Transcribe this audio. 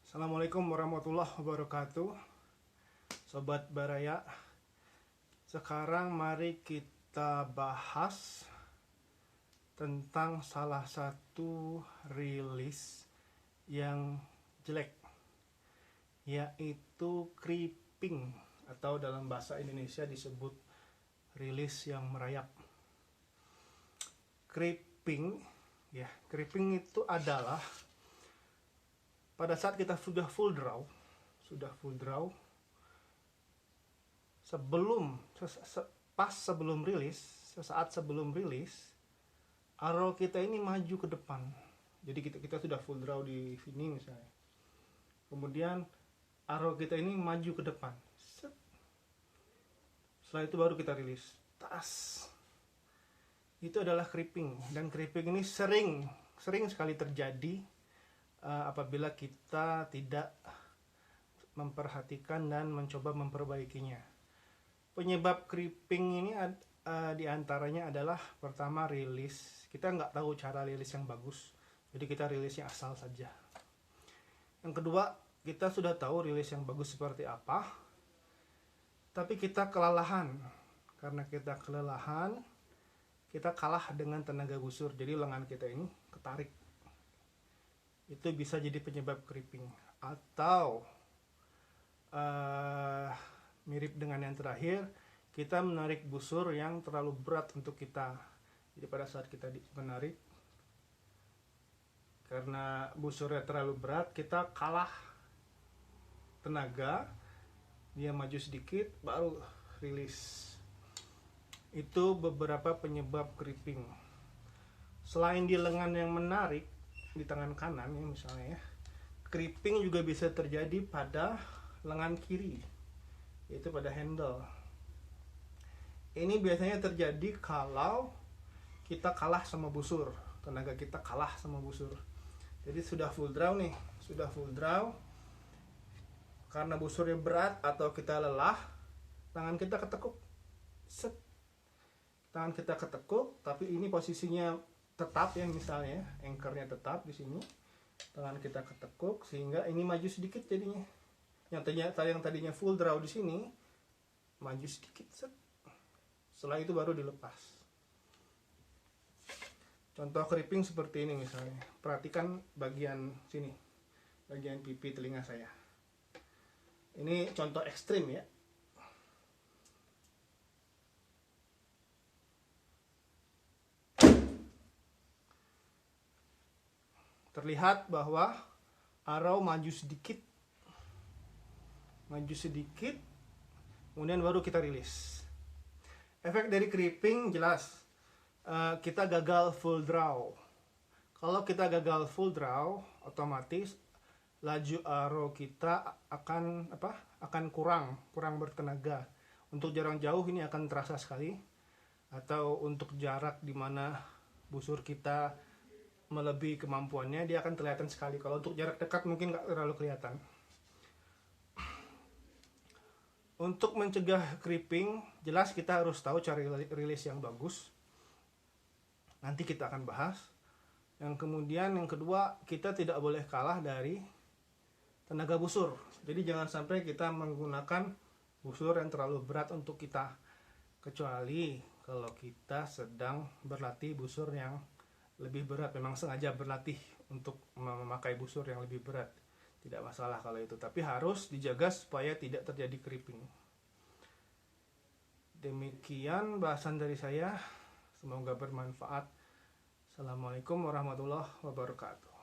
Assalamualaikum warahmatullahi wabarakatuh. Sobat Baraya, sekarang mari kita bahas tentang salah satu rilis yang jelek, yaitu creeping atau dalam bahasa Indonesia disebut rilis yang merayap. Creeping itu adalah pada saat kita sudah full draw, sesaat sebelum rilis, arrow kita ini maju ke depan. Jadi kita sudah full draw di sini misalnya. Kemudian arrow kita ini maju ke depan. Setelah itu baru kita rilis. Tas. Itu adalah creeping, dan creeping ini sering sekali terjadi apabila kita tidak memperhatikan dan mencoba memperbaikinya. Penyebab creeping ini diantaranya adalah pertama rilis. Kita nggak tahu cara rilis yang bagus, jadi kita rilisnya asal saja. Yang kedua, kita sudah tahu rilis yang bagus seperti apa, tapi kita kelelahan. Karena kita kelelahan, kita kalah dengan tenaga busur, jadi lengan kita ini ketarik. Itu bisa jadi penyebab creeping. Atau mirip dengan yang terakhir, kita menarik busur yang terlalu berat untuk kita. Jadi pada saat kita menarik, karena busurnya terlalu berat, kita kalah tenaga, dia maju sedikit baru rilis. Itu beberapa penyebab creeping. Selain di lengan yang menarik, di tangan kanan ya misalnya ya, creeping juga bisa terjadi pada lengan kiri, yaitu pada handle. Ini biasanya terjadi kalau kita kalah sama busur, tenaga kita kalah sama busur. Jadi sudah full draw, karena busurnya berat atau kita lelah, tangan kita ketekuk. Tangan kita ketekuk, tapi ini posisinya tetap ya, misalnya anchornya tetap di sini, tangan kita ketekuk sehingga ini maju sedikit jadinya. Yang tadinya full draw di sini maju sedikit. Setelah itu baru dilepas. Contoh creeping seperti ini misalnya. Perhatikan bagian sini, bagian pipi telinga saya. Ini contoh ekstrim ya. Terlihat bahwa arrow maju sedikit, kemudian baru kita rilis. Efek dari creeping jelas, kita gagal full draw. Kalau kita gagal full draw, otomatis laju arrow kita akan kurang bertenaga. Untuk jarak jauh ini akan terasa sekali, atau untuk jarak di mana busur kita melebihi kemampuannya, dia akan kelihatan sekali. Kalau untuk jarak dekat mungkin nggak terlalu kelihatan. Untuk mencegah creeping, jelas kita harus tahu cara rilis yang bagus. Nanti kita akan bahas. Yang kedua, kita tidak boleh kalah dari tenaga busur. Jadi jangan sampai kita menggunakan busur yang terlalu berat untuk kita, kecuali kalau kita sedang berlatih busur yang lebih berat, memang sengaja berlatih untuk memakai busur yang lebih berat, tidak masalah kalau itu, tapi harus dijaga supaya tidak terjadi creeping. Demikian bahasan dari saya, semoga bermanfaat. Assalamualaikum warahmatullahi wabarakatuh.